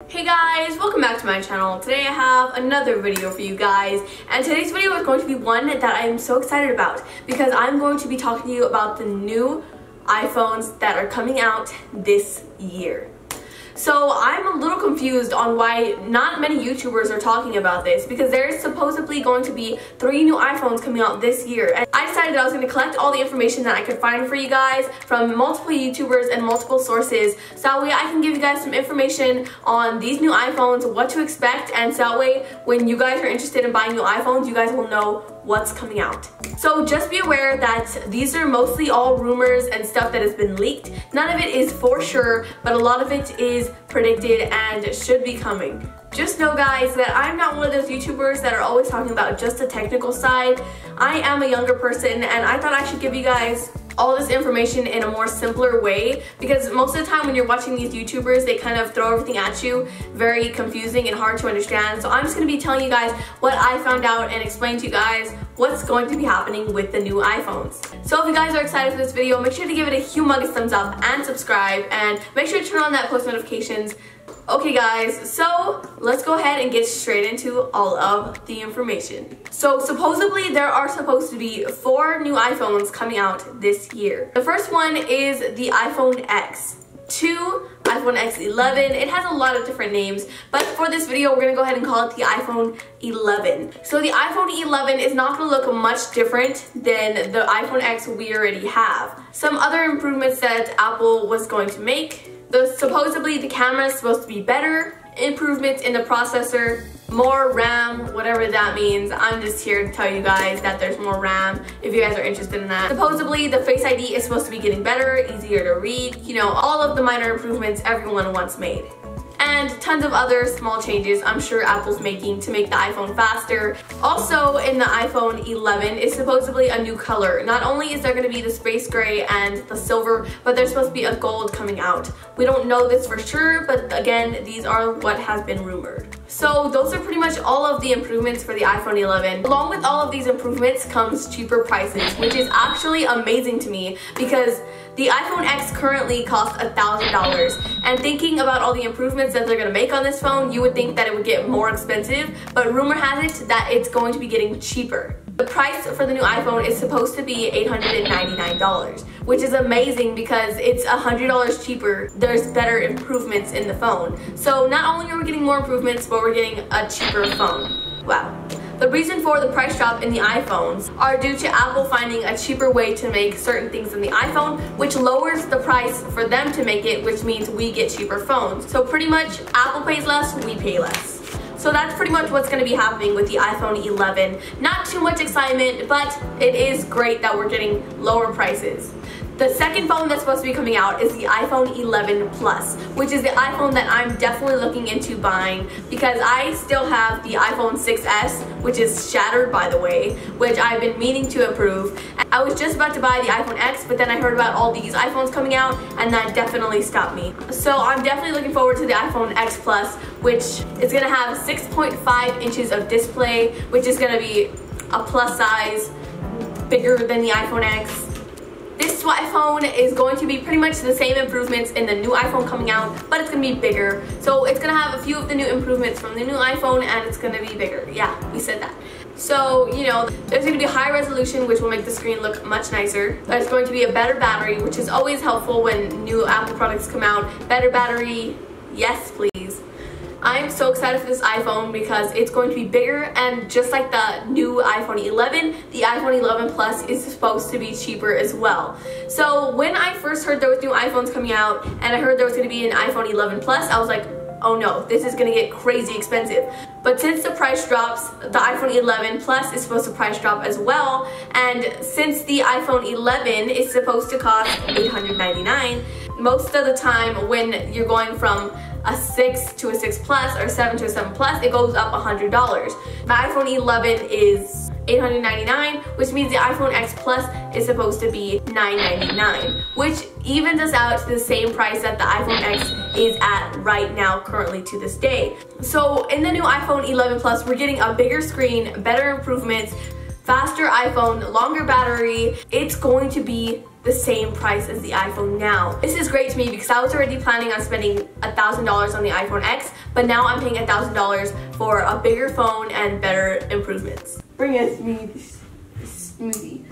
Hey guys, welcome back to my channel. Today I have another video for you guys, and today's video is going to be one that I'm so excited about because I'm going to be talking to you about the new iPhones that are coming out this year. So I'm a little confused on why not many YouTubers are talking about this, because there's supposedly going to be 3 new iPhones coming out this year. And I decided that I was going to collect all the information that I could find for you guys from multiple YouTubers and multiple sources, so that way I can give you guys some information on these new iPhones, what to expect, and so that way when you guys are interested in buying new iPhones, you guys will know what's coming out. So just be aware that these are mostly all rumors and stuff that has been leaked. None of it is for sure, but a lot of it is predicted and should be coming. Just know guys that I'm not one of those YouTubers that are always talking about just the technical side. I am a younger person and I thought I should give you guys all this information in a more simpler way, because most of the time when you're watching these YouTubers, they kind of throw everything at you very confusing and hard to understand. So I'm just going to be telling you guys what I found out and explain to you guys what's going to be happening with the new iPhones. So if you guys are excited for this video, make sure to give it a humongous thumbs up and subscribe, and make sure to turn on that post notifications. Okay guys, so let's go ahead and get straight into all of the information. So supposedly there are supposed to be 4 new iPhones coming out this year. The first one is the iPhone X, 2, iPhone X11. It has a lot of different names, but for this video we're gonna go ahead and call it the iPhone 11. So the iPhone 11 is not gonna look much different than the iPhone X we already have. Some other improvements that Apple was going to make: supposedly the camera is supposed to be better, improvements in the processor, more RAM, whatever that means. I'm just here to tell you guys that there's more RAM if you guys are interested in that. Supposedly the Face ID is supposed to be getting better, easier to read, you know, all of the minor improvements everyone wants made. And tons of other small changes I'm sure Apple's making to make the iPhone faster. Also in the iPhone 11 is supposedly a new color. Not only is there going to be the space gray and the silver, but there's supposed to be a gold coming out. We don't know this for sure, but again, these are what has been rumored. So those are pretty much all of the improvements for the iPhone 11. Along with all of these improvements comes cheaper prices, which is actually amazing to me because the iPhone X currently costs $1,000, and thinking about all the improvements that they're going to make on this phone, you would think that it would get more expensive, but rumor has it that it's going to be getting cheaper. The price for the new iPhone is supposed to be $899, which is amazing because it's $100 cheaper. There's better improvements in the phone. So not only are we getting more improvements, but we're getting a cheaper phone. Wow. The reason for the price drop in the iPhones are due to Apple finding a cheaper way to make certain things in the iPhone, which lowers the price for them to make it, which means we get cheaper phones. So pretty much Apple pays less, we pay less. So that's pretty much what's going to be happening with the iPhone 11. Not too much excitement, but it is great that we're getting lower prices. The second phone that's supposed to be coming out is the iPhone 11 Plus, which is the iPhone that I'm definitely looking into buying because I still have the iPhone 6s, which is shattered by the way, which I've been meaning to improve. I was just about to buy the iPhone X, but then I heard about all these iPhones coming out and that definitely stopped me. So I'm definitely looking forward to the iPhone X Plus, which is going to have 6.5 inches of display, which is going to be a plus size, bigger than the iPhone X. This iPhone is going to be pretty much the same improvements in the new iPhone coming out, but it's going to be bigger. So it's going to have a few of the new improvements from the new iPhone, and it's going to be bigger. Yeah, we said that. So, you know, there's going to be a high resolution, which will make the screen look much nicer. There's going to be a better battery, which is always helpful when new Apple products come out. Better battery, yes please. I'm so excited for this iPhone because it's going to be bigger, and just like the new iPhone 11, the iPhone 11 Plus is supposed to be cheaper as well. So when I first heard there was new iPhones coming out and I heard there was going to be an iPhone 11 Plus, I was like, oh no, this is going to get crazy expensive. But since the price drops, the iPhone 11 Plus is supposed to price drop as well, and since the iPhone 11 is supposed to cost $899, most of the time when you're going from a 6 to a 6 Plus or 7 to a 7 Plus, it goes up $100. My iPhone 11 is $899, which means the iPhone X Plus is supposed to be $999, which evens us out to the same price that the iPhone X is at right now, currently to this day. So in the new iPhone 11 Plus, we're getting a bigger screen, better improvements, faster iPhone, longer battery. It's going to be the same price as the iPhone now. This is great to me because I was already planning on spending $1,000 on the iPhone X, but now I'm paying $1,000 for a bigger phone and better improvements. Bring us me this smoothie.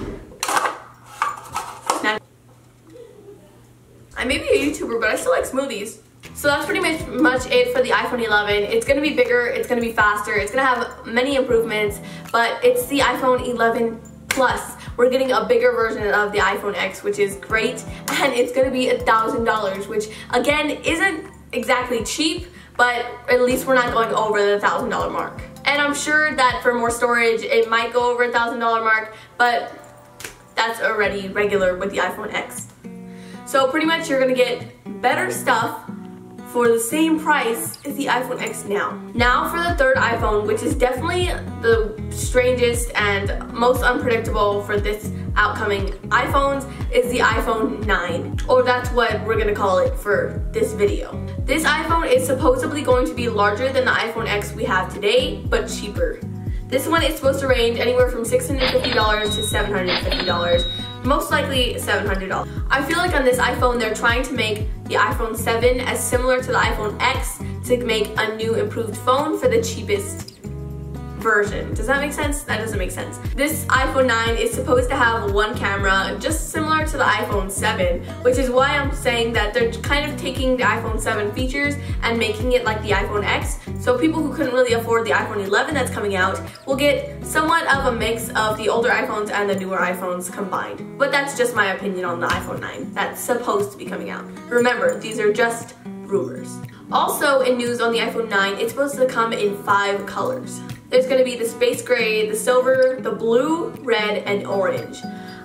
I may be a YouTuber, but I still like smoothies. So that's pretty much it for the iPhone 11. It's going to be bigger, it's going to be faster, it's going to have many improvements, but it's the iPhone 11 Plus. We're getting a bigger version of the iPhone X, which is great, and it's going to be $1,000, which again isn't exactly cheap, but at least we're not going over the $1,000 mark. And I'm sure that for more storage, it might go over $1,000 mark, but that's already regular with the iPhone X. So pretty much you're going to get better stuff for the same price as the iPhone X now. Now for the third iPhone, which is definitely the strangest and most unpredictable for this outcoming iPhones, is the iPhone 9, or that's what we're gonna call it for this video. This iPhone is supposedly going to be larger than the iPhone X we have today, but cheaper. This one is supposed to range anywhere from $650 to $750. Most likely $700. I feel like on this iPhone they're trying to make the iPhone 7 as similar to the iPhone X to make a new improved phone for the cheapest version. Does that make sense? That doesn't make sense. This iPhone 9 is supposed to have one camera, just similar to the iPhone 7, which is why I'm saying that they're kind of taking the iPhone 7 features and making it like the iPhone X. So people who couldn't really afford the iPhone 11 that's coming out will get somewhat of a mix of the older iPhones and the newer iPhones combined. But that's just my opinion on the iPhone 9 that's supposed to be coming out. Remember, these are just rumors. Also in news on the iPhone 9, it's supposed to come in 5 colors. There's going to be the space gray, the silver, the blue, red, and orange.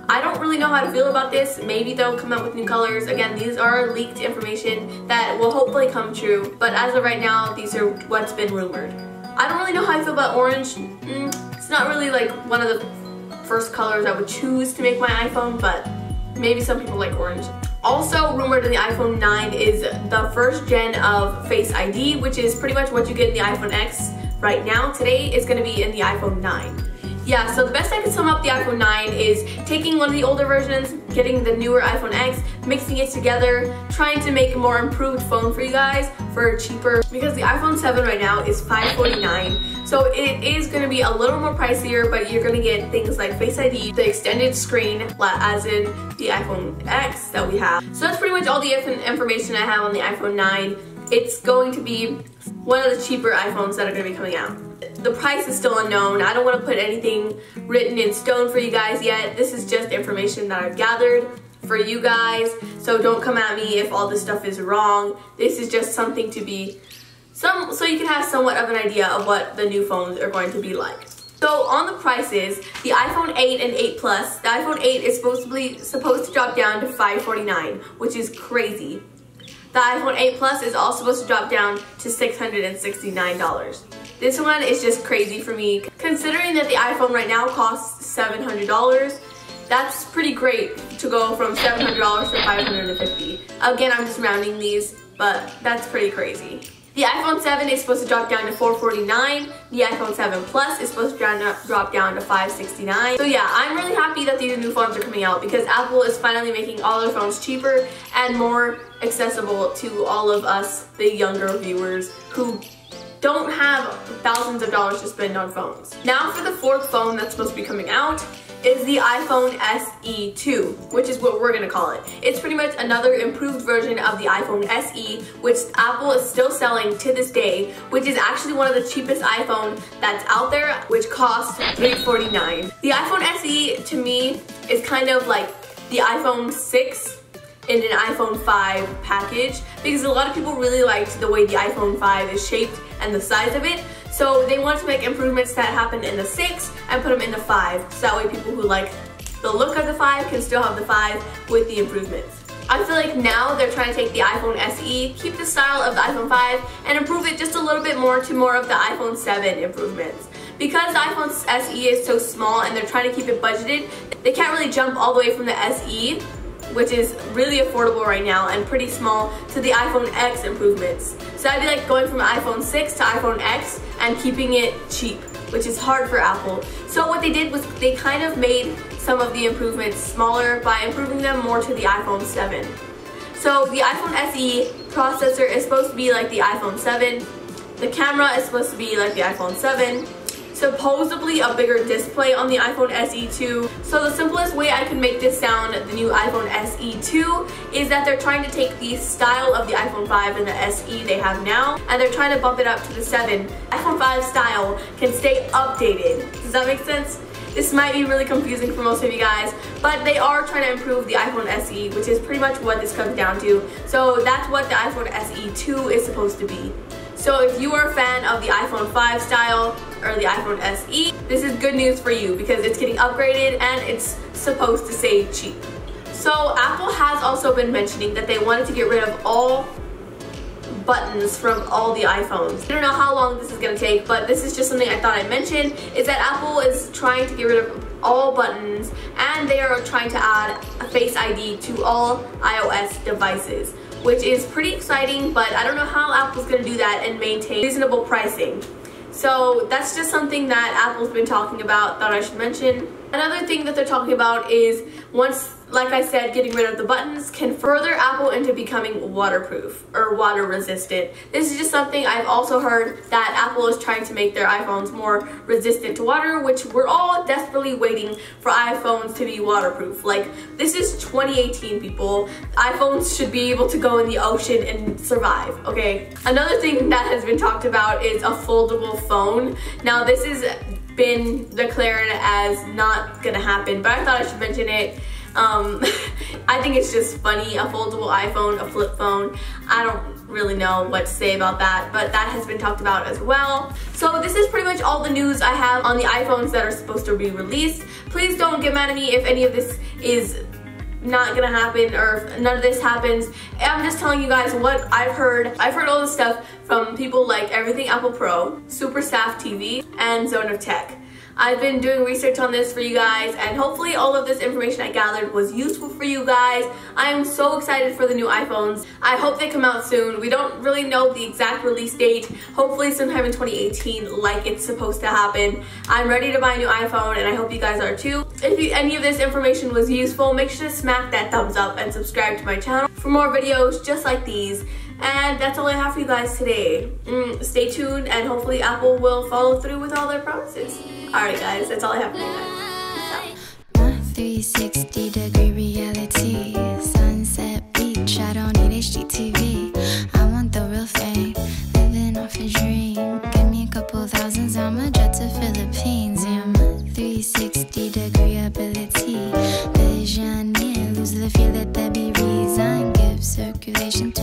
I don't really know how to feel about this. Maybe they'll come out with new colors. Again, these are leaked information that will hopefully come true, but as of right now, these are what's been rumored. I don't really know how I feel about orange. It's not really like one of the first colors I would choose to make my iPhone, but maybe some people like orange. Also rumored in the iPhone 9 is the first gen of Face ID, which is pretty much what you get in the iPhone X right now. Today is going to be in the iPhone 9. Yeah, so the best I can sum up the iPhone 9 is taking one of the older versions, getting the newer iPhone X, mixing it together, trying to make a more improved phone for you guys for cheaper, because the iPhone 7 right now is $549. So it is going to be a little more pricier, but you're going to get things like Face ID, the extended screen, as in the iPhone X that we have. So that's pretty much all the information I have on the iPhone 9. It's going to be one of the cheaper iPhones that are going to be coming out. The price is still unknown. I don't want to put anything written in stone for you guys yet. This is just information that I've gathered for you guys. So don't come at me if all this stuff is wrong. This is just something to be, so you can have somewhat of an idea of what the new phones are going to be like. So on the prices, the iPhone 8 and 8 Plus, the iPhone 8 is supposed to drop down to $549, which is crazy. The iPhone 8 Plus is also supposed to drop down to $669. This one is just crazy for me. Considering that the iPhone right now costs $700, that's pretty great to go from $700 to $550. Again, I'm just rounding these, but that's pretty crazy. The iPhone 7 is supposed to drop down to $449. The iPhone 7 Plus is supposed to drop down to $569. So yeah, I'm really happy that these new phones are coming out because Apple is finally making all their phones cheaper and more accessible to all of us, the younger viewers who don't have thousands of dollars to spend on phones. Now for the fourth phone that's supposed to be coming out is the iPhone SE 2, which is what we're gonna call it. It's pretty much another improved version of the iPhone SE, which Apple is still selling to this day, which is actually one of the cheapest iPhone that's out there, which costs $349. The iPhone SE to me is kind of like the iPhone 6 in an iPhone 5 package, because a lot of people really liked the way the iPhone 5 is shaped and the size of it. So they want to make improvements that happen in the 6 and put them in the 5. So that way people who like the look of the 5 can still have the 5 with the improvements. I feel like now they're trying to take the iPhone SE, keep the style of the iPhone 5, and improve it just a little bit more to more of the iPhone 7 improvements. Because the iPhone SE is so small and they're trying to keep it budgeted, they can't really jump all the way from the SE, which is really affordable right now and pretty small, to the iPhone X improvements. So I'd be like going from iPhone 6 to iPhone X and keeping it cheap. which is hard for Apple. So what they did was they kind of made some of the improvements smaller by improving them more to the iPhone 7. So the iPhone SE processor is supposed to be like the iPhone 7. The camera is supposed to be like the iPhone 7. Supposedly a bigger display on the iPhone SE 2. So the simplest way I can make this sound the new iPhone SE 2 is that they're trying to take the style of the iPhone 5 and the SE they have now, and they're trying to bump it up to the 7. iPhone 5 style can stay updated. Does that make sense? This might be really confusing for most of you guys, but they are trying to improve the iPhone SE, which is pretty much what this comes down to. So that's what the iPhone SE 2 is supposed to be. So if you are a fan of the iPhone 5 style or the iPhone SE, this is good news for you because it's getting upgraded and it's supposed to stay cheap. So Apple has also been mentioning that they wanted to get rid of all buttons from all the iPhones. I don't know how long this is going to take, but this is just something I thought I'd mention, is that Apple is trying to get rid of all buttons, and they are trying to add a Face ID to all iOS devices, which is pretty exciting, but I don't know how Apple's going to do that and maintain reasonable pricing. So that's just something that Apple's been talking about, thought I should mention. Another thing that they're talking about is once, like I said, getting rid of the buttons can further Apple into becoming waterproof or water resistant. This is just something I've also heard, that Apple is trying to make their iPhones more resistant to water, which we're all desperately waiting for iPhones to be waterproof. Like, this is 2018, people. iPhones should be able to go in the ocean and survive, okay? Another thing that has been talked about is a foldable phone. Now, this has been declared as not gonna happen, but I thought I should mention it. I think it's just funny, a foldable iPhone, a flip phone. I don't really know what to say about that, but that has been talked about as well. So this is pretty much all the news I have on the iPhones that are supposed to be released. Please don't get mad at me if any of this is not gonna happen or if none of this happens. I'm just telling you guys what I've heard. I've heard all this stuff from people like Everything Apple Pro, Super Staff TV, and Zone of Tech. I've been doing research on this for you guys, and hopefully all of this information I gathered was useful for you guys. I am so excited for the new iPhones. I hope they come out soon. We don't really know the exact release date. Hopefully sometime in 2018, like it's supposed to happen. I'm ready to buy a new iPhone, and I hope you guys are too. If any of this information was useful, make sure to smack that thumbs up and subscribe to my channel for more videos just like these. And that's all I have for you guys today. Stay tuned, and hopefully Apple will follow through with all their promises. Alright guys, that's all I have for you guys. Peace out. 360-degree reality, sunset beach, I don't need HGTV.